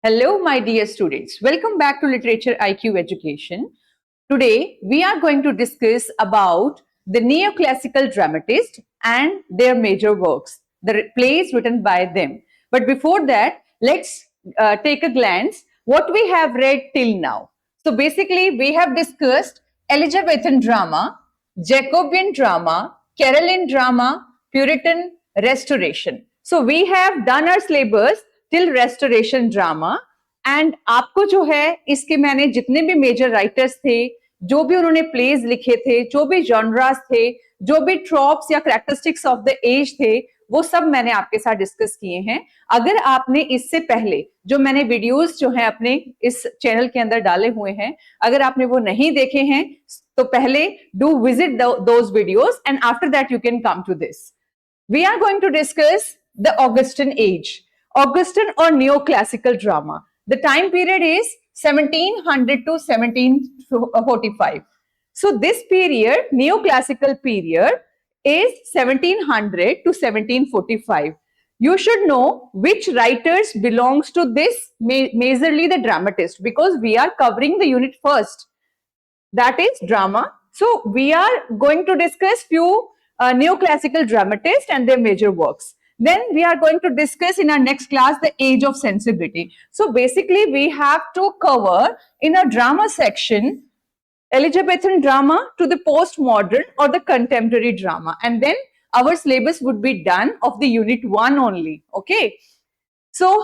Hello, my dear students. Welcome back to Literature IQ Education. Today, we are going to discuss about the neoclassical dramatists and their major works, the plays written by them. But before that, let's take a glance what we have read till now. So basically, we have discussed Elizabethan drama, Jacobean drama, Caroline drama, Puritan restoration. So we have done our syllabus till restoration drama. And आपको जो है इसके मैंने जितने भी major writers थे, जो भी उन्होंने प्लेज लिखे थे, जो भी जॉनरास थे, जो भी ट्रॉप्स या कैरेक्टरिस्टिक्स ऑफ द एज थे, वो सब मैंने आपके साथ डिस्कस किए हैं. अगर आपने इससे पहले जो मैंने वीडियोस जो है अपने इस चैनल के अंदर डाले हुए हैं, अगर आपने वो नहीं देखे हैं तो पहले do visit those videos and after that you can come to this. We are going to discuss the Augustan age, Augustan or neoclassical drama. The time period is 1700 to 1745. So this period, neoclassical period, is 1700 to 1745. You should know which writers belongs to this, majorly the dramatist, because we are covering the unit first. That is drama. So we are going to discuss few neoclassical dramatists and their major works. Then we are going to discuss in our next class the age of sensibility. So basically we have to cover in a drama section Elizabethan drama to the postmodern or the contemporary drama, and then our syllabus would be done of the unit 1 only. Okay, so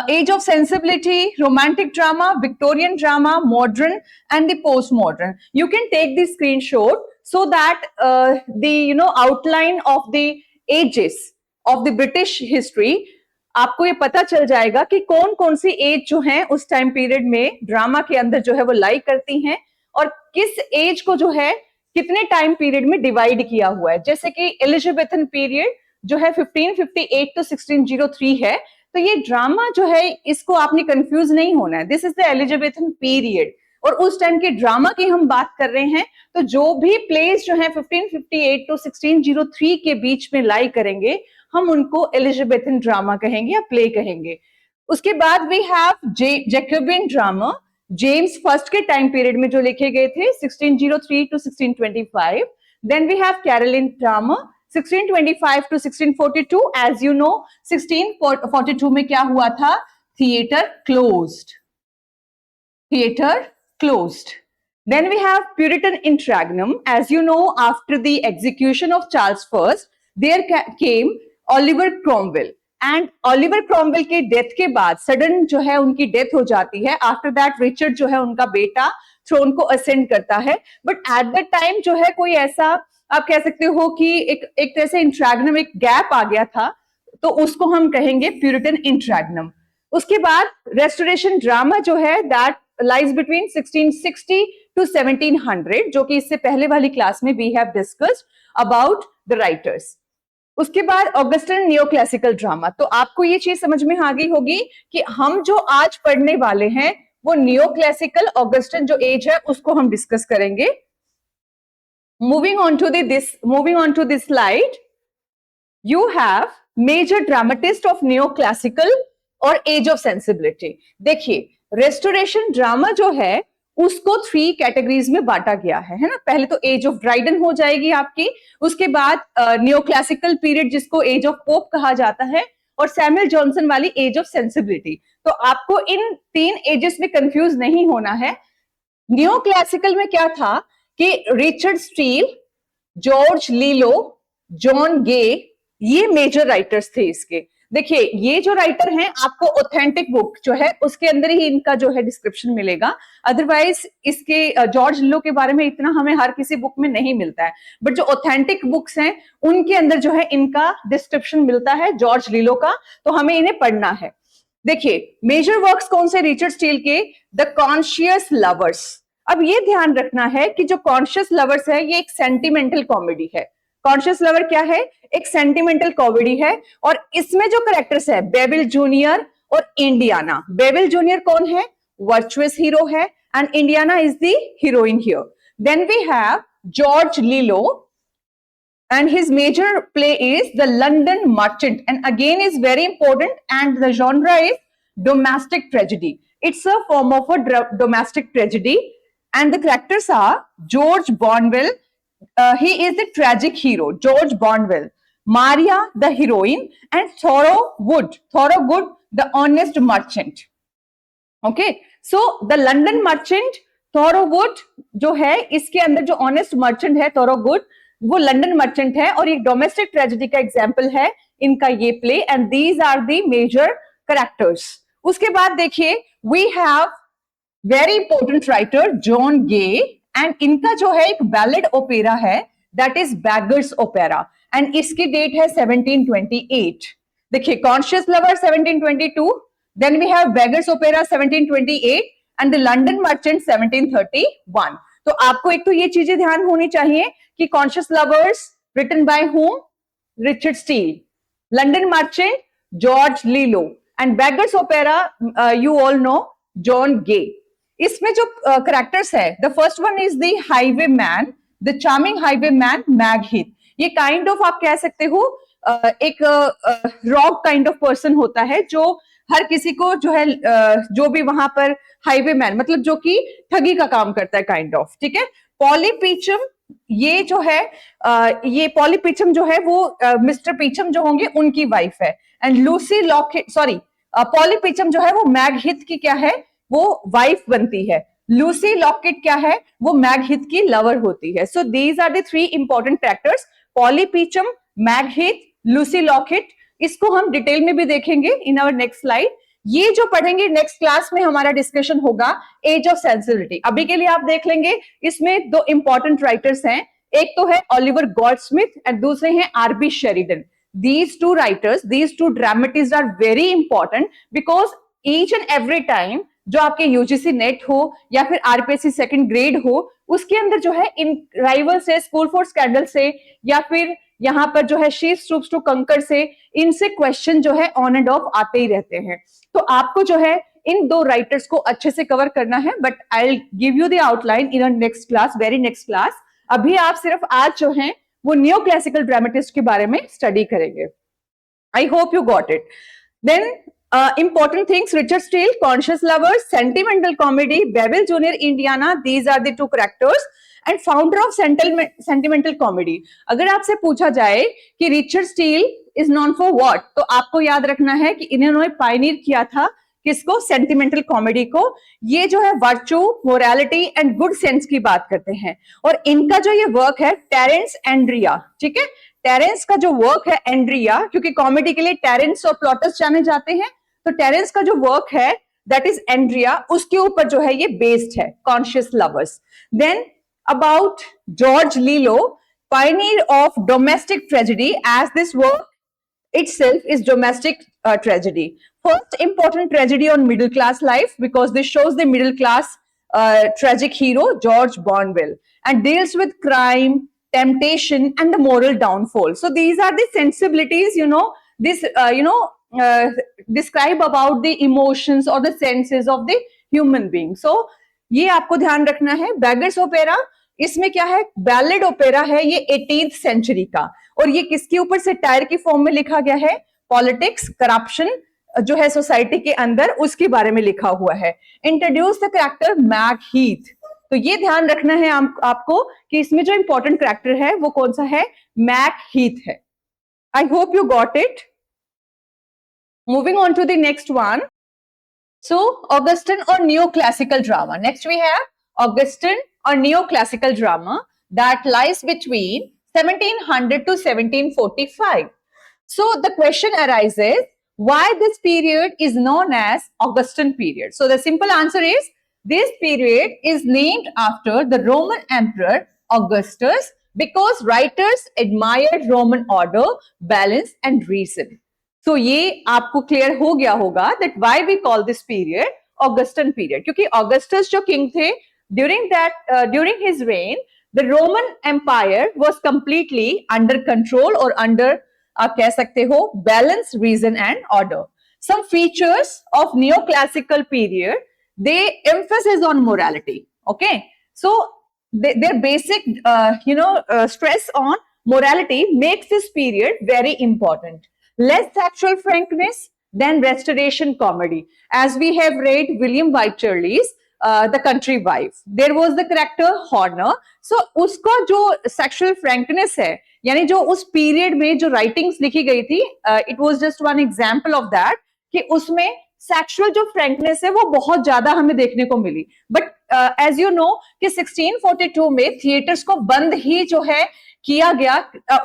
age of sensibility, romantic drama, Victorian drama, modern, and the postmodern. You can take the screenshot so that the outline of the ages of the British history, आपको ये पता चल जाएगा कि कौन कौन सी as जो है उस टाइम पीरियड में ड्रामा के अंदर जो है वो लाई करती हैं, और किस एज को जो है कितने टाइम पीरियड में डिवाइड किया हुआ है. जैसे कि एलिजाबेथन पीरियड जो है 1558 to 1603 है, तो ये ड्रामा जो है इसको आपने कंफ्यूज नहीं होना है. This is the Elizabethan period, और उस टाइम के ड्रामा की हम बात कर रहे हैं. तो जो भी प्लेस जो है 1558 to 1603 के बीच में लाई करेंगे, हम उनको एलिजाबेथन ड्रामा कहेंगे या प्ले कहेंगे. उसके बाद we have Jacobean drama, James First के टाइम पीरियड में जो लिखे गए थे 1603 to 1625. Then we have Caroline drama 1625 to 1642. As you know, 1642 में क्या हुआ था? Theatre closed. Then we have Puritan interregnum. As you know, after the execution of Charles I, there came Oliver Cromwell. And Oliver Cromwell के death के बाद sudden जो है उनकी डेथ हो जाती है. आफ्टर दैट रिचर्ड जो है उनका बेटा थ्रोन को असेंड करता है. बट एट द टाइम जो है कोई ऐसा आप कह सकते हो कि एक तरह से इंट्रैग्नम, एक गैप आ गया था, तो उसको हम कहेंगे प्यूरिटन इंट्रैग्नम. उसके बाद रेस्टोरेशन ड्रामा जो है दैट लाइज बिटवीन 1660 to 1700, जो कि इससे पहले वाली क्लास में we have discussed about the writers. उसके बाद ऑगस्टन नियोक्लासिकल ड्रामा. तो आपको ये चीज समझ में आ गई होगी कि हम जो आज पढ़ने वाले हैं वो नियोक्लासिकल ऑगस्टन जो एज है उसको हम डिस्कस करेंगे. Moving on to this slide, you have major dramatist of neoclassical और age of sensibility. देखिए, रेस्टोरेशन ड्रामा जो है उसको 3 कैटेगरीज में बांटा गया है ना. पहले तो एज ऑफ ड्राइडन हो जाएगी आपकी, उसके बाद नियोक्लासिकल पीरियड जिसको एज ऑफ पोप कहा जाता है, और सैमुअल जॉनसन वाली एज ऑफ सेंसिबिलिटी. तो आपको इन 3 एजेस में कंफ्यूज नहीं होना है. नियोक्लासिकल में क्या था कि रिचर्ड स्टील, जॉर्ज लीलो, जॉन गे, ये मेजर राइटर्स थे इसके. देखिए, ये जो राइटर हैं आपको ऑथेंटिक बुक जो है उसके अंदर ही इनका जो है डिस्क्रिप्शन मिलेगा. अदरवाइज इसके जॉर्ज लीलो के बारे में इतना हमें हर किसी बुक में नहीं मिलता है, बट जो ऑथेंटिक बुक्स हैं उनके अंदर जो है इनका डिस्क्रिप्शन मिलता है जॉर्ज लीलो का, तो हमें इन्हें पढ़ना है. देखिए, मेजर वर्क्स कौन से रिचर्ड स्टील के? The conscious lovers. अब ये ध्यान रखना है कि जो कॉन्शियस लवर्स है ये एक सेंटिमेंटल कॉमेडी है. कॉन्शियस लवर क्या है? एक सेंटिमेंटल कॉमेडी है, और इसमें जो कैरेक्टर्स है बेविल जूनियर और इंडियाना. बेविल जूनियर कौन है? वर्चुअस हीरो है, and Indiana is the heroine here. Then we have George Lillo, and his major play is The London Merchant, and again is very important, and the genre is domestic tragedy. It's a form of a domestic tragedy, and the characters are George Bonwell. He is the tragic hero, George Bonwell. Maria, the heroine, and Thorogood, the honest merchant. Okay, so the London merchant, Thorogood जो है, इसके अंदर जो honest merchant है Thorogood, वो London merchant है और एक डोमेस्टिक ट्रेजेडी का एग्जाम्पल है इनका ये play, and these are the major characters. उसके बाद देखिए we have very important writer John Gay, and इनका जो है एक बैलेड ओपेरा है, that is Beggar's Opera, and इसकी डेट है 1728. देखिए Conscious Lover 1722, then we have Beggar's Opera 1728 and the London Merchant 1731. तो आपको एक तो ये चीजें ध्यान होनी चाहिए कि conscious lovers written by whom, Richard Steele, London merchant George Lillo, and beggar's opera you all know John Gay. इसमें जो कैरेक्टर्स है, the first one is the highwayman, the charming highwayman Macheath. ये kind of आप कह सकते हो एक rock kind of person होता है जो हर किसी को जो है जो भी वहां पर हाईवे मैन मतलब जो कि ठगी का काम करता है काइंड ऑफ. ठीक है. पॉली पीचम, ये जो है ये पॉली पीचम जो है वो मिस्टर पीचम जो होंगे उनकी वाइफ है, and Lucy Lockit, sorry Polly Peachum जो है वो मैग हीथ की क्या है, वो वाइफ बनती है. लूसी लॉकेट क्या है, वो मैग हीथ की लवर होती है. So these are the three important characters, Polly Peachum, Macheath, Lucy Lockit. इसको हम डिटेल में भी देखेंगे इन आवर नेक्स्ट स्लाइड. ये जो पढ़ेंगे नेक्स्ट क्लास में हमारा डिस्कशन होगा एज ऑफ सेंसिबिलिटी. अभी के लिए आप देख लेंगे इसमें दो इंपॉर्टेंट राइटर्स हैं, एक तो है ओलिवर गोल्डस्मिथ एंड दूसरे हैं R B Sheridan. These two writers, these two dramatists are very important because each and every time जो आपके यूजीसी नेट हो या फिर आरपीएससी सेकंड ग्रेड हो, उसके अंदर जो है इन राइवल से, स्कूल फॉर स्कैंडल से, या फिर यहाँ पर जो है शी स्टूप्स टू कंकर से, इनसे क्वेश्चन जो है ऑन एंड ऑफ आते ही रहते हैं. तो आपको जो है इन दो राइटर्स को अच्छे से कवर करना है, but I will give you the outline in our next class, very next class. अभी आप सिर्फ आज जो है वो न्यू क्लासिकल ड्रामेटिस्ट के बारे में स्टडी करेंगे. I hope you got it. Then important things, Richard Steele, Conscious Lovers, Sentimental Comedy, Bevel Junior Indiana, these are the two characters, and founder of Sentimental Comedy. अगर आपसे पूछा जाए कि Richard Steele is non for what, तो आपको याद रखना है कि इन्होंने पायनियर किया था किसको, सेंटिमेंटल कॉमेडी को. ये जो है virtue, morality and good sense की बात करते हैं, और इनका जो ये वर्क है टेरेंस एंड्रिया. ठीक है, टेरेंस का जो वर्क है एंड्रिया, क्योंकि कॉमेडी के लिए टेरेंस और प्लॉटस जाने जाते हैं, तो टेरेंस का जो वर्क है दैट इज एंड्रिया, उसके ऊपर जो है ये बेस्ड है conscious lovers. Then about George Lillo, pioneer of domestic tragedy, as this work itself is domestic tragedy. First important tragedy on middle class life, because this shows the middle class tragic hero George Bonwell, and deals with crime, temptation and the moral downfall. So these are the sensibilities, this describe about the emotions or the senses of the human being. So ये आपको ध्यान रखना है. Beggars Opera, इसमें क्या है, ballad opera है, ये 18th सेंचुरी का, और ये किसके ऊपर से टायर की फॉर्म में लिखा गया है, पॉलिटिक्स, करप्शन जो है सोसाइटी के अंदर, उसके बारे में लिखा हुआ है. Introduce the character Meg Heath. तो ये ध्यान रखना है आपको कि इसमें जो इंपॉर्टेंट कैरेक्टर है वो कौन सा है, मैग हीथ है. I hope you got it. Moving on to the next one. So Augustan और neoclassical drama. Next we have Augustan or neoclassical drama that lies between 1700 to 1745. So the question arises, why this period is known as Augustan period? So the simple answer is, this period is named after the Roman Emperor Augustus because writers admired Roman order, balance and reason. So ये आपको clear हो गया होगा that why we call this period Augustan period, क्योंकि Augustus जो king थे, during his reign, the Roman Empire was completely under control or under आप कह सकते हो balance, reason and order. Some features of neoclassical period, they emphasize on morality. Okay, so their basic stress on morality makes this period very important. Less sexual frankness, then restoration comedy. As we have read William Wycherley's The Country Wife, there was the character Horner. So उसका जो sexual frankness है, यानी जो उस period में जो writings लिखी गई थी, it was just one example of that, कि उसमें सेक्सुअल जो फ्रैंकनेस है वो बहुत ज्यादा हमें देखने को मिली. बट एज यू नो कि 1642 में थिएटर्स को बंद ही जो है किया गया,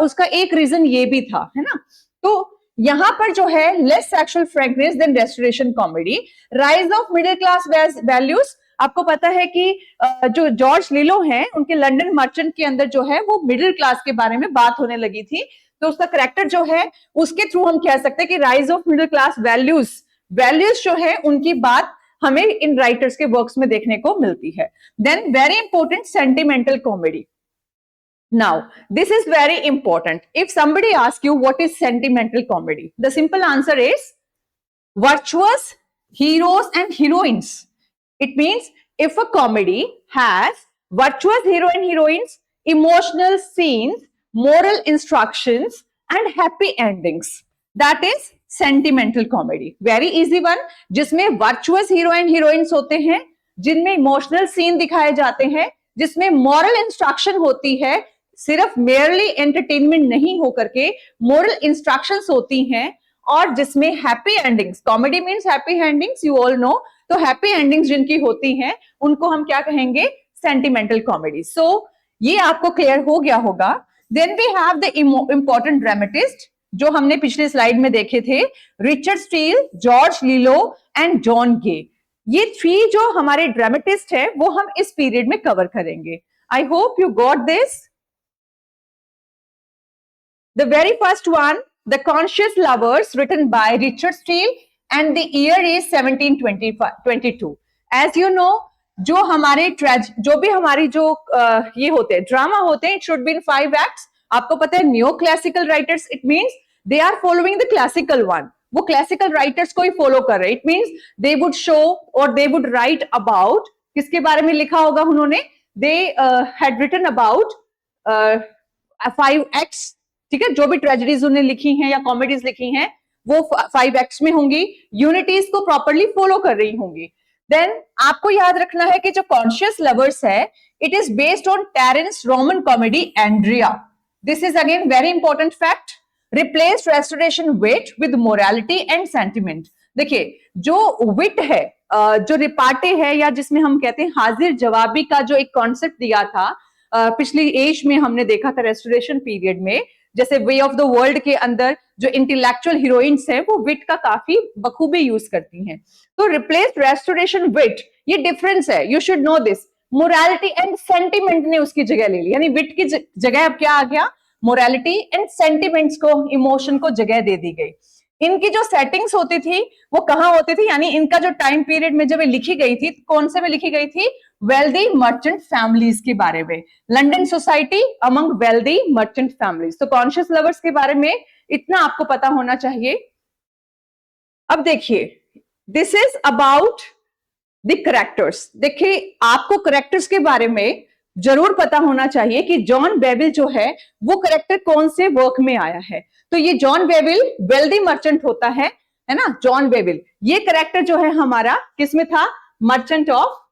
उसका एक रीजन ये भी था, है ना. तो यहां पर जो है less sexual frankness than restoration comedy. Rise of middle class values, आपको पता है कि जो जॉर्ज लिलो हैं उनके लंदन मर्चेंट के अंदर जो है वो मिडिल क्लास के बारे में बात होने लगी थी. तो उसका करेक्टर जो है उसके थ्रू हम कह सकते हैं कि rise of middle class values जो है उनकी बात हमें इन राइटर्स के वर्क्स में देखने को मिलती है. Then very important sentimental comedy. Now, this is very important. If somebody asks you what is sentimental comedy, the simple answer is virtuous heroes and heroines. It means if a comedy has virtuous hero and heroines, emotional scenes, moral instructions, and happy endings, that is sentimental comedy. Very easy one. जिसमें virtuous hero and heroines होते हैं, जिनमें emotional scene दिखाए जाते हैं, जिसमें moral instruction होती है, सिर्फ मेयरली एंटरटेनमेंट नहीं होकर के मोरल इंस्ट्रक्शंस होती हैं, और जिसमें happy endings, comedy means happy endings, you all no. तो हैप्पी एंडिंग्स जिनकी होती हैं उनको हम क्या कहेंगे, सेंटिमेंटल कॉमेडी. सो ये आपको क्लियर हो गया होगा. Then we have the important dramatist जो हमने पिछले स्लाइड में देखे थे, Richard Steele, George Lillo and John Gay. ये थ्री जो हमारे ड्रामेटिस्ट है वो हम इस पीरियड में कवर करेंगे. I hope you got this. The very first one, The Conscious Lovers, written by Richard Steele, and the year is 1722. As you know, जो हमारे जो भी हमारी जो ये होते हैं ड्रामा होते हैं, it should be in 5 acts. आपको पता है new classical writers, it means they are following the classical one. वो क्लासिकल राइटर्स को ही फॉलो कर रहे हैं. It means they would show or they would write about, किसके बारे में लिखा होगा उन्होंने, they had written about 5 acts. ठीक है, जो भी ट्रेजेडीज उन्हें लिखी हैं या कॉमेडीज लिखी हैं वो 5 एक्ट्स में होंगी, यूनिटीज को प्रॉपर्ली फॉलो कर रही होंगी. देन आपको याद रखना है कि जो कॉन्शियस लवर्स है, it is based on Terence Roman comedy Andria. This is again very important fact. Replace restoration wit with morality and sentiment. देखिए जो विट है, जो रिपार्टे है, या जिसमें हम कहते हैं हाजिर जवाबी का जो एक कॉन्सेप्ट दिया था पिछली एज में हमने देखा था रेस्टोरेशन पीरियड में, जैसे वे ऑफ द वर्ल्ड के अंदर जो इंटेलेक्चुअल हीरोइंस हैं वो विट का काफी बखूबी यूज करती हैं. तो रिप्लेस रेस्टोरेशन विट, ये डिफरेंस है, you should know this. Morality and sentiment ने उसकी जगह ले ली, यानी विट की जगह अब क्या आ गया, मोरालिटी एंड सेंटिमेंट्स को, इमोशन को जगह दे दी गई. इनकी जो सेटिंग्स होती थी वो कहाँ होती थी, यानी इनका जो टाइम पीरियड में जब लिखी गई थी, कौन से में लिखी गई थी, वेल्दी मर्चेंट फैमिलीज के बारे में. London society among wealthy merchant families. तो कॉन्शियस लवर्स के बारे में इतना आपको पता होना चाहिए. अब देखिए, this is about the characters. देखिए आपको करेक्टर्स के बारे में जरूर पता होना चाहिए कि जॉन बेविल जो है वो करेक्टर कौन से वर्क में आया है. तो ये जॉन बेविल वेल्दी मर्चेंट होता है ना, जॉन बेविल. ये करेक्टर जो है हमारा किसमें था, merchant of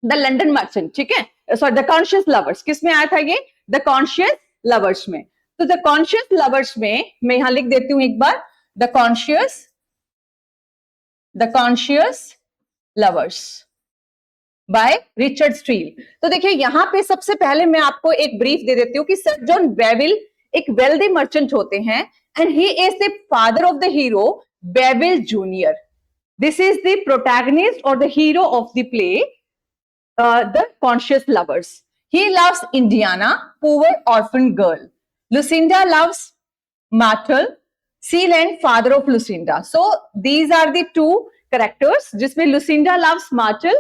the London merchant. ठीक है, सॉरी, द कॉन्शियस लवर्स किसमें आया था, ये द कॉन्शियस लवर्स में. तो द कॉन्शियस लवर्स में मैं यहां लिख देती हूं एक बार, the conscious lovers by Richard Steele. तो देखिए यहां पे सबसे पहले मैं आपको एक ब्रीफ दे देती हूँ कि सर जॉन बेविल एक वेल्दी मर्चेंट होते हैं, and he is the father of the hero Bevil junior. This is the protagonist और the hero of the play the conscious lovers. He loves Indiana, poor orphan girl. Lucinda loves Myrtle, Sealand father of Lucinda. So these are the 2 characters जिसमें Lucinda loves Myrtle,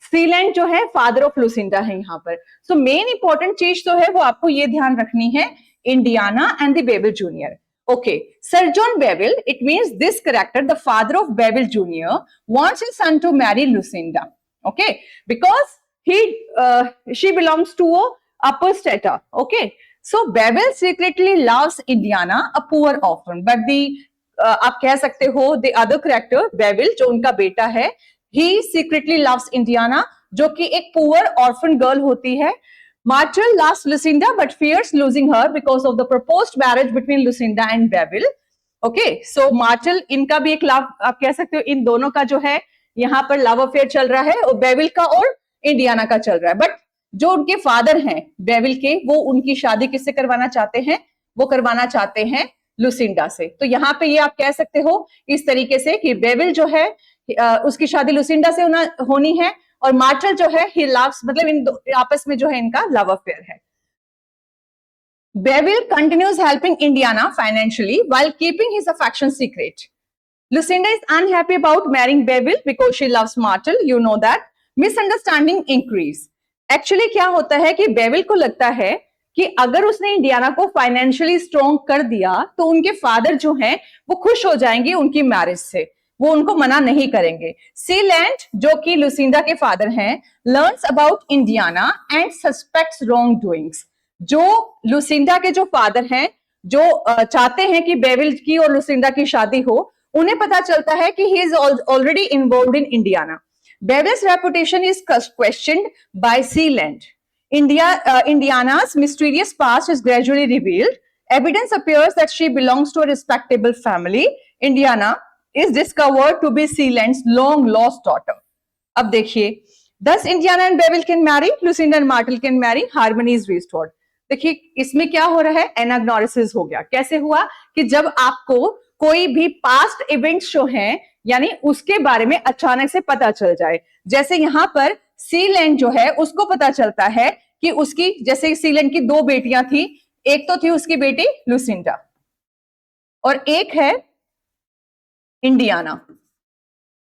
Sealand जो है father of Lucinda है यहाँ पर. So main important चीज तो है वो आपको ये ध्यान रखनी है, Indiana and the Bevil junior. Okay, Sir John Bevill, it means this character, the father of Bevill Jr., wants his son to marry Lucinda. Okay, because she belongs to a upper strata. Okay, so Bevill secretly loves Indiana, a poor orphan, but the आप कह सकते हो the other character बेविल, जो उनका बेटा है, ही secretly loves Indiana, जो कि एक पुअर ऑर्फन गर्ल होती है. Marshal loves Lucinda but fears losing her because of the proposed marriage between Lucinda and Bevil. Okay, so Marshal, इनका भी एक लव, आप कह सकते हो इन दोनों का जो है यहाँ पर लव अफेयर चल रहा है, और बेविल का और इंडियाना का चल रहा है. बट जो उनके फादर हैं बेविल के, वो उनकी शादी किससे करवाना चाहते हैं? वो करवाना चाहते हैं लुसिंडा से. तो यहाँ पे ये आप कह सकते हो इस तरीके से कि बेविल जो है उसकी शादी लुसिंडा से होनी है, और मार्शल जो है ही लव्स, मतलब इन आपस में जो है इनका लव अफेयर है. Bevill continues helping Indiana financially while keeping his affection secret. Lucinda is unhappy about marrying Bevill because she loves Marshall. You know that. Misunderstanding increase. Actually क्या होता है कि बेविल को लगता है कि अगर उसने इंडियाना को फाइनेंशियली स्ट्रॉन्ग कर दिया तो उनके फादर जो हैं वो खुश हो जाएंगे उनकी मैरिज से, वो उनको मना नहीं करेंगे. सीलैंड, जो कि लुसिंडा के फादर हैं, learns about Indiana and suspects wrong doings. जो लुसिंडा के जो फादर हैं, जो चाहते हैं कि बेविल की और लुसिंडा की शादी हो, उन्हें पता चलता है कि he is already involved in Indiana. Bevil's reputation is questioned by Sealand. Indiana's mysterious past is gradually revealed. Evidence appears that she belongs to a respectable family. Indiana is discovered to be Sealand's long lost daughter. अब देखिए, thus Indiana and Bevill can marry, Lucinda and Marshall can marry, harmony is restored. देखिए इसमें क्या हो रहा है, एनाग्नोसिस हो गया. कैसे हुआ कि जब आपको कोई भी पास्ट इवेंट्स जो हैं, यानी उसके बारे में अचानक से पता चल जाए. जैसे यहाँ पर सीलैंड जो है उसको पता चलता है कि उसकी, जैसे सीलैंड की दो बेटियां थी, एक तो थी उसकी बेटी लुसिंडा और एक है इंडियाना.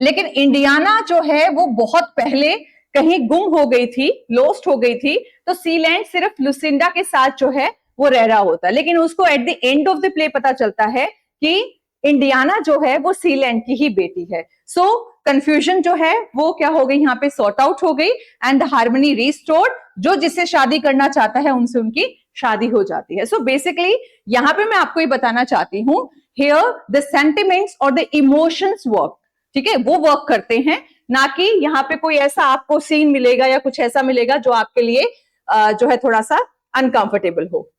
लेकिन इंडियाना जो है वो बहुत पहले कहीं गुम हो गई थी, लोस्ट हो गई थी. तो सीलैंड सिर्फ लुसिंडा के साथ जो है वो रह रहा होता, लेकिन उसको at the end of the play पता चलता है कि इंडियाना जो है वो सीलैंड की ही बेटी है. सो कंफ्यूजन जो है वो क्या हो गई, यहाँ पे सॉर्ट आउट हो गई एंड द हार्मनी रिस्टोर्ड. जो जिससे शादी करना चाहता है उनसे उनकी शादी हो जाती है. सो बेसिकली यहाँ पे मैं आपको ये बताना चाहती हूँ, हियर द सेंटिमेंट्स और द इमोशंस वर्क. ठीक है, वो वर्क करते हैं, ना कि यहाँ पे कोई ऐसा आपको सीन मिलेगा या कुछ ऐसा मिलेगा जो आपके लिए जो है थोड़ा सा अनकंफर्टेबल हो.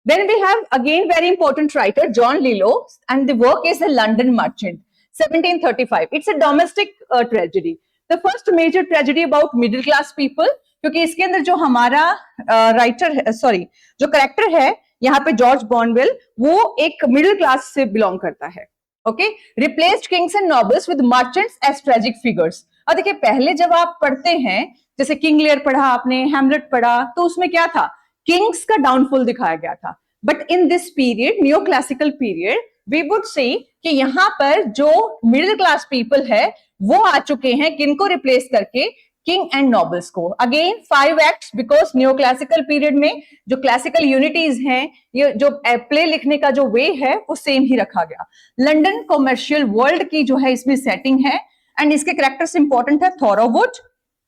Then we have again very important writer John Lillo, and the work is The London Merchant, 1735. It's a domestic tragedy, the first major tragedy about middle class people. क्योंकि इसके अंदर जो हमारा राइटर है, सॉरी जो character है यहाँ पे जॉर्ज बॉर्नवेल, वो एक मिडिल क्लास से बिलोंग करता है. Okay, replaced kings and nobles with merchants as tragic figures. और देखिए पहले जब आप पढ़ते हैं, जैसे किंग लियर पढ़ा आपने, हैमलेट पढ़ा, तो उसमें क्या था, किंग्स का डाउनफॉल दिखाया गया था. But in this period, neoclassical period, we would see कि यहाँ पर जो मिडिल क्लास पीपल है वो आ चुके हैं, किनको रिप्लेस करके, किंग एंड नॉबल्स को. Again 5 acts, because neo classical period में जो क्लासिकल यूनिटीज हैं, ये जो प्ले लिखने का जो वे है वो सेम ही रखा गया. लंदन कॉमर्शियल वर्ल्ड की जो है इसमें सेटिंग है, एंड इसके कैरेक्टर्स इंपॉर्टेंट है. थॉरोवुड,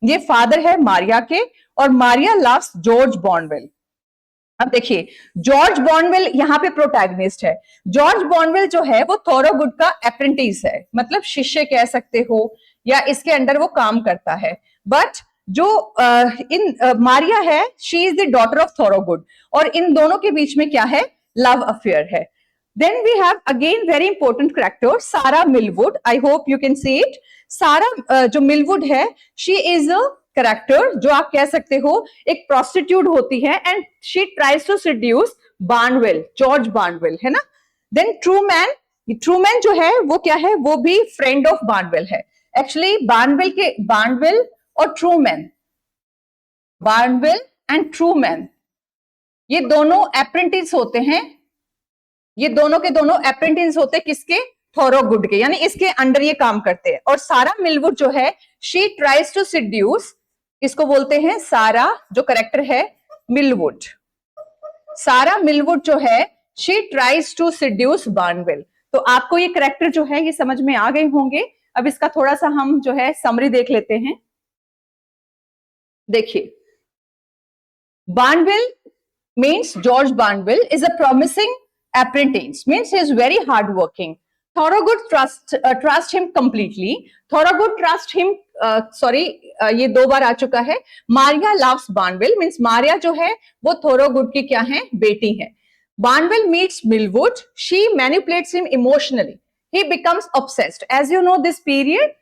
ये फादर है मारिया के, और मारिया लव्स जॉर्ज बॉर्नवेल. अब देखिए जॉर्ज बॉर्नवेल यहाँ पे प्रोटैगनिस्ट है. जॉर्ज बॉर्नवेल जो है वो थॉरोवुड का अप्रेंटिस है, मतलब शिष्य कह सकते हो, या इसके अंडर वो काम करता है. बट जो मारिया है, she is the daughter of Thorowgood, और इन दोनों के बीच में क्या है, लव अफेयर है. Then we have again very important character Sarah Millwood. I hope you can see it. Sarah जो मिलवुड है, शी इज अ कैरेक्टर जो आप कह सकते हो एक प्रोस्टिट्यूट होती है, and she tries to seduce Barnwell, George Barnwell, है ना. देन ट्रूमैन, ट्रूमैन जो है वो क्या है, वो भी फ्रेंड ऑफ बार्नवेल है. एक्चुअली बार्नवेल और ट्रूमैन, बार्नवेल एंड ट्रूमैन, ये दोनों अप्रेंटिस होते हैं. ये दोनों के दोनों अप्रेंटिस होते हैं किसके, थॉरोवुड के, यानी इसके अंडर ये काम करते हैं. और सारा मिलवुड जो है, शी ट्राइज टू सेड्यूस, इसको बोलते हैं सारा जो करेक्टर है मिलवुड. सारा मिलवुड जो है, शी ट्राइज टू सेड्यूस बार्नवेल. तो आपको ये करेक्टर जो है ये समझ में आ गए होंगे. अब इसका थोड़ा सा हम जो है समरी देख लेते हैं. देखिए, बार्नवेल means George Barnwell is a promising apprentice, means he is very hard working. Thorowgood trust him completely, Thorowgood trust him, sorry ये 2 बार आ चुका है। Maria loves Barnwell means Maria जो है वो थॉरोगुड की क्या है, बेटी है। Barnwell meets Millwood, she manipulates him emotionally, he becomes obsessed. As you know this period,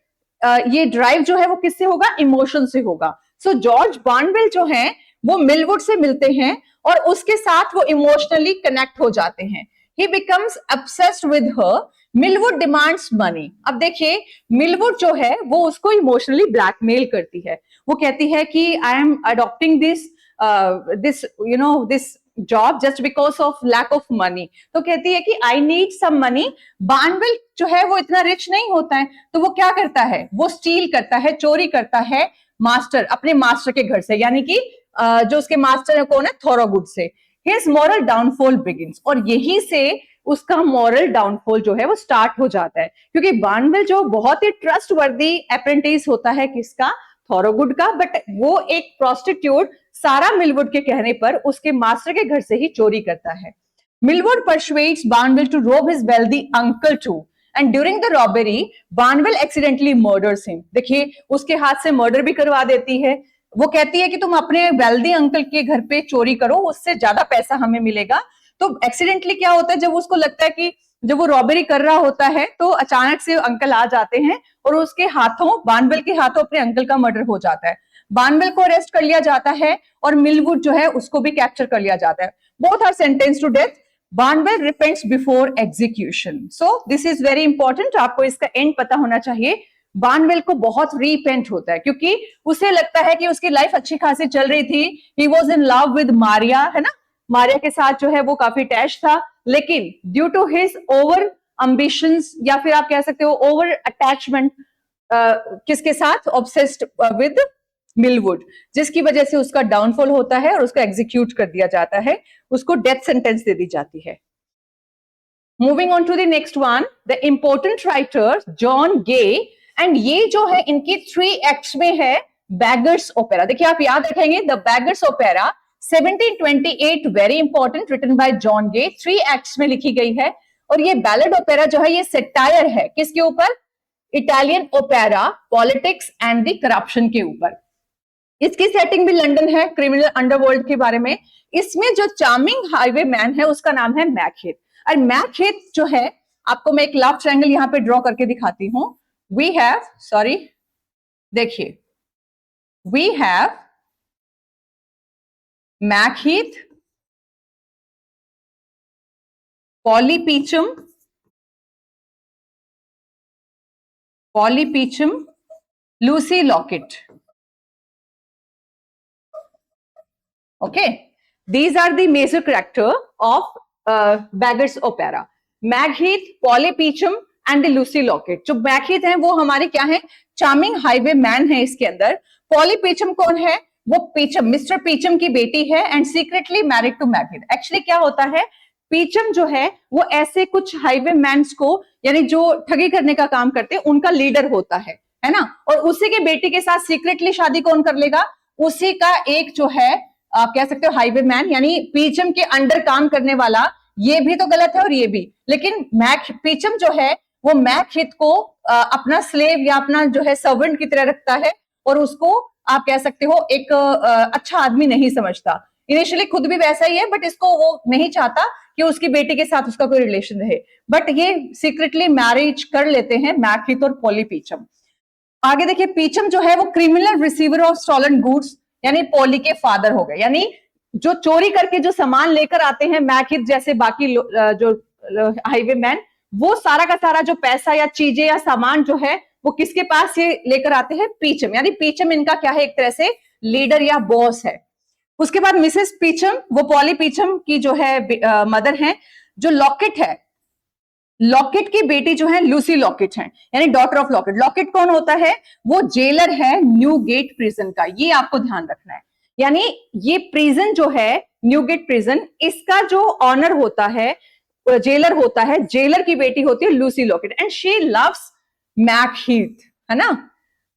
ये ड्राइव जो है वो किससे होगा, इमोशन से होगा। सो जॉर्ज बार्नवेल जो है वो मिलवुड से मिलते हैं और उसके साथ वो इमोशनली कनेक्ट हो जाते हैं। He becomes obsessed with her, Millwood demands money. अब देखिए मिलवुड जो है वो उसको इमोशनली ब्लैकमेल करती है। वो कहती है कि I am adopting this this job just because of lack of money. तो कहती है कि आई नीड सम मनी। बार्नवेल जो है वो इतना रिच नहीं होता है, तो वो क्या करता है, वो स्टील करता है, चोरी करता है मास्टर, अपने मास्टर के घर से, यानी कि जो उसके मास्टर है कौन है, थॉरोगुड से। His moral downfall begins, और यही से उसका मॉरल डाउनफॉल जो है वो स्टार्ट हो जाता है, क्योंकि बार्नवेल जो बहुत ही ट्रस्ट वर्दी अप्रेंटिस होता है किसका, थॉरोगुड का, बट वो एक प्रोस्टिट्यूट सारा मिलवुड के कहने पर उसके मास्टर के घर से ही चोरी करता है। Millwood persuades Barnwell to rob his wealthy uncle too, and during the robbery Barnwell accidentally murders him। देखिए उसके हाथ से मर्डर भी करवा देती है। वो कहती है कि तुम अपने वेल्दी अंकल के घर पे चोरी करो, उससे ज्यादा पैसा हमें मिलेगा। तो एक्सीडेंटली क्या होता है, जब उसको लगता है कि जब वो रॉबरी कर रहा होता है तो अचानक से अंकल आ जाते हैं और उसके हाथों, बार्नवेल के हाथों अपने अंकल का मर्डर हो जाता है। बार्नवेल को अरेस्ट कर लिया जाता है और मिलवुड जो है उसको भी कैप्चर कर लिया जाता है। Both are sentenced to death. Barnwell repents before execution. So this is very important, आपको इसका एंड पता होना चाहिए। बार्नवेल को बहुत रीपेंट होता है क्योंकि उसे लगता है कि उसकी लाइफ अच्छी खासी चल रही थी। He was in love with Maria, है ना, मारिया के साथ जो है वो काफी अटैच था, लेकिन ड्यू टू हिज ओवर अम्बिशंस, या फिर आप कह सकते हो ओवर अटैचमेंट, किसके साथ, ऑब्सेस्ड विद मिलवुड, जिसकी वजह से उसका डाउनफॉल होता है और उसको एग्जीक्यूट कर दिया जाता है, उसको डेथ सेंटेंस दे दी जाती है। Moving on to the next one, the important writer John Gay, and ये जो है इनकी 3 एक्ट्स में है बैगर्स ओपेरा। देखिए आप याद रखेंगे, the Beggar's Opera 1728, very important, written by John Gay, 3 acts में लिखी गई है। और ये बैलेड ओपेरा जो है ये सेटायर है किसके ऊपर, Italian opera, politics and the corruption के ऊपर। इसकी सेटिंग भी लंदन है, क्रिमिनल अंडरवर्ल्ड के बारे में। इसमें जो चार्मिंग हाईवे मैन है उसका नाम है मैकहेथ। और मैकहेथ जो है, आपको मैं एक लव ट्रायंगल यहां पे ड्रॉ करके दिखाती हूं। We have, sorry, देखिए, we have Macheath, Polly Peachum, Lucy Lockett. Okay, these are the major character of Beggar's Opera. Macheath, Polly Peachum and Lucy locket. जो मैकहेथ हैं वो हमारे क्या है, चार्मिंग हाईवे मैन है इसके अंदर। पॉली पीचम कौन है, वो पीचम, मिस्टर पीचम की बेटी है and secretly married to Macheath. Actually क्या होता है, पीचम जो है वो ऐसे कुछ हाईवे मैन्स को, यानी जो ठगी करने का काम करते हैं, उनका लीडर होता है ना, और उसी के बेटी के साथ सीक्रेटली शादी कौन कर लेगा, उसी का एक जो है आप कह सकते हो हाईवे मैन, यानी पीचम के अंडर काम करने वाला। ये भी तो गलत है और ये भी, लेकिन पीचम जो है वो मैकहेथ को अपना स्लेव या अपना जो है सर्वेंट की तरह रखता है और उसको आप कह सकते हो एक अच्छा आदमी नहीं समझता। इनिशियली खुद भी वैसा ही है, बट इसको वो नहीं चाहता कि उसकी बेटी के साथ उसका कोई रिलेशन रहे, बट ये सीक्रेटली मैरिज कर लेते हैं मैकहेथ और पॉली पीचम। आगे देखिए, पीचम जो है वो criminal receiver of stolen goods, यानी पॉली के फादर हो गए, यानी जो चोरी करके जो सामान लेकर आते हैं मैकहेथ जैसे बाकी जो हाईवे मैन, वो सारा का सारा जो पैसा या चीजें या सामान जो है वो किसके पास ये लेकर आते हैं, पीचम, यानी पीचम इनका क्या है, एक तरह से लीडर या बॉस है। उसके बाद मिसेस पीचम, वो पॉली पीचम की जो है मदर है। जो लॉकेट है, लॉकेट की बेटी जो है लूसी लॉकेट है, यानी डॉटर ऑफ लॉकेट। लॉकेट कौन होता है, वो जेलर है न्यू गेट प्रिजन का, ये आपको ध्यान रखना है। यानी ये प्रिजन जो है न्यू गेट प्रिजन, इसका जो ऑनर होता है, जेलर होता है, जेलर की बेटी होती है Lucy Lockit, and she loves Macheath, है ना।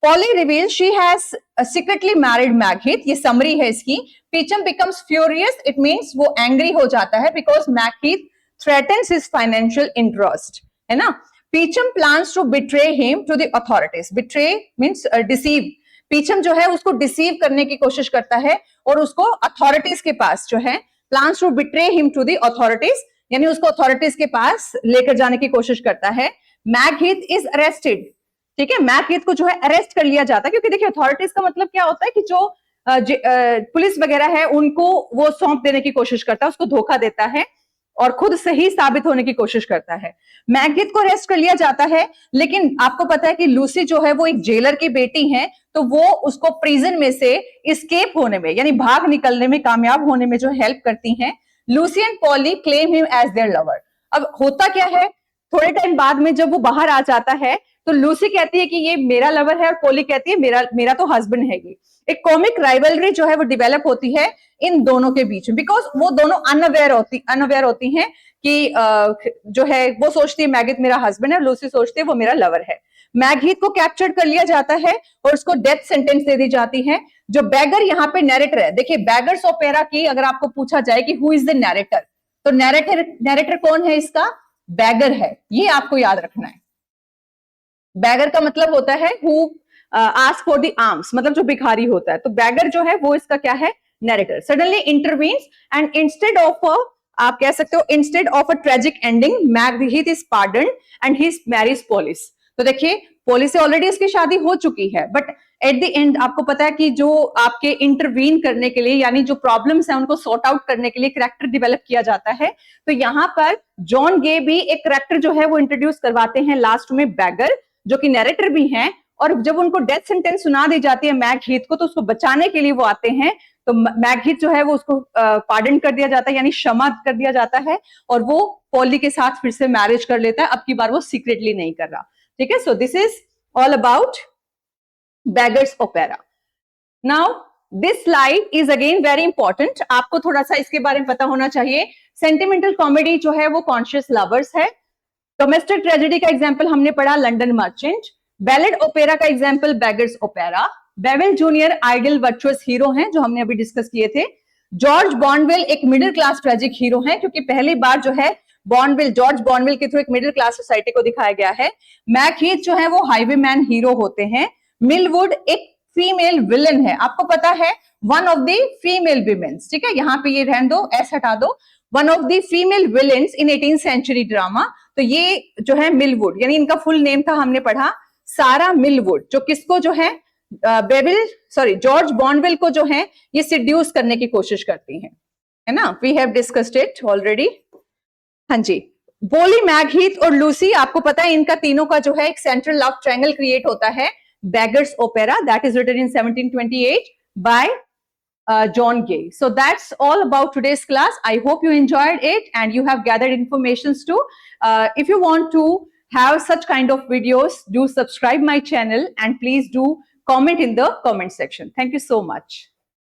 Polly reveal she has secretly married Macheath, ये समरी है इसकी। Peachum becomes furious, it means वो एंग्री हो जाता है because Macheath threatens his financial interest, है ना। Peachum plans to betray him to the authorities. Betray means deceive. Peachum जो है उसको डिसीव करने की कोशिश करता है और उसको अथॉरिटीज के पास जो है plans to betray him to the authorities, यानी उसको अथॉरिटीज के पास लेकर जाने की कोशिश करता है। मैगहीथ इज अरेस्टेड, ठीक है, मैगहीथ को जो है अरेस्ट कर लिया जाता है, क्योंकि देखिए अथॉरिटीज का मतलब क्या होता है कि जो पुलिस वगैरह है उनको वो सौंप देने की कोशिश करता है, उसको धोखा देता है और खुद सही साबित होने की कोशिश करता है। मैगहीथ को अरेस्ट कर लिया जाता है, लेकिन आपको पता है कि लूसी जो है वो एक जेलर की बेटी है, तो वो उसको प्रिजन में से एस्केप होने में यानी भाग निकलने में कामयाब होने में जो हेल्प करती हैं। Lucy and Polly claim him as their lover. अब होता क्या है, थोड़े टाइम बाद में जब वो बाहर आ जाता है तो लूसी कहती है कि ये मेरा लवर है और पॉली कहती है मेरा तो हस्बैंड है ये। एक कॉमिक राइवलरी जो है वो डेवलप होती है इन दोनों के बीच में, बिकॉज वो दोनों अनअवेयर होती हैं कि जो है वो सोचती है मैगहीथ मेरा हस्बैंड है, लूसी सोचती है वो मेरा लवर है। मैगहीथ को कैप्चर कर लिया जाता है और उसको डेथ सेंटेंस दे दी जाती है। जो बैगर यहाँ पे नैरेटर है, देखिए बैगर्स ओपेरा की अगर आपको पूछा जाए कि हु इज द नैरेटर, तो नैरेटर कौन है इसका, बैगर है, ये आपको याद रखना है। बैगर का मतलब होता है who ask for the arms, मतलब जो भिखारी होता है, तो बैगर जो है वो इसका क्या है, narrator. Suddenly intervenes and instead of आप कह सकते हो instead of a tragic ending Macheath is pardoned and he marries Polly's. तो देखिए पॉली से ऑलरेडी इसकी शादी हो चुकी है, बट एट द एंड आपको पता है कि जो आपके इंटरवीन करने के लिए यानी जो प्रॉब्लम्स हैं उनको सॉर्ट आउट करने के लिए करैक्टर डेवलप किया जाता है। तो यहाँ पर जॉन गे भी एक करैक्टर जो है वो इंट्रोड्यूस करवाते हैं लास्ट में, बैगर, जो कि नैरेटर भी हैं, और जब उनको डेथ सेंटेंस सुना दी जाती है मैगहीथ को तो उसको बचाने के लिए वो आते हैं, तो मैगहीथ जो है वो उसको पार्डन कर दिया जाता है यानी क्षमा कर दिया जाता है और वो पॉली के साथ फिर से मैरिज कर लेता है, अब की बार वो सीक्रेटली नहीं कर रहा, ठीक है। सो this is all about beggars opera. Now this slide is again very important, आपको थोड़ा सा इसके बारे में पता होना चाहिए। सेंटिमेंटल कॉमेडी जो है वो कॉन्शियस लवर्स है। डोमेस्टिक ट्रेजेडी का एग्जाम्पल हमने पढ़ा लंडन मर्चेंट। बैलेड ओपेरा का example beggars opera. Wavell junior ideal virtuous hero हैं जो हमने अभी डिस्कस किए थे। जॉर्ज बॉर्नवेल एक मिडिल क्लास ट्रेजिक हीरो हैं, क्योंकि पहली बार जो है जॉर्ज बॉर्नवेल के थ्रू एक मिडिल क्लास सोसाइटी को दिखाया गया है। मैगहीथ जो है वो हाईवेमैन हीरो होते हैं। मिलवुड एक फीमेल विलन है, आपको पता है one of the female women's, ठीक है, यहाँ पे ये रहने दो, एस हटा दो, one of the female villains in 18th century drama. तो ये जो है मिलवुड, यानी इनका फुल नेम था हमने पढ़ा सारा मिलवुड, जो किसको जो है जॉर्ज बॉर्नवेल को जो है ये सिड्यूस करने की कोशिश करती हैं, है ना, we have discussed it already. हाँ जी, बोली, मैगहीथ और लूसी, आपको पता है इनका तीनों का जो है एक सेंट्रल लव ट्रायंगल क्रिएट होता है, Beggar's Opera, that is written in 1728 by John Gay. So that's all about today's class. I hope you enjoyed it and you have gathered informations too. If you want to have such kind of videos, do subscribe my channel and please do comment in the comment section. Thank you so much.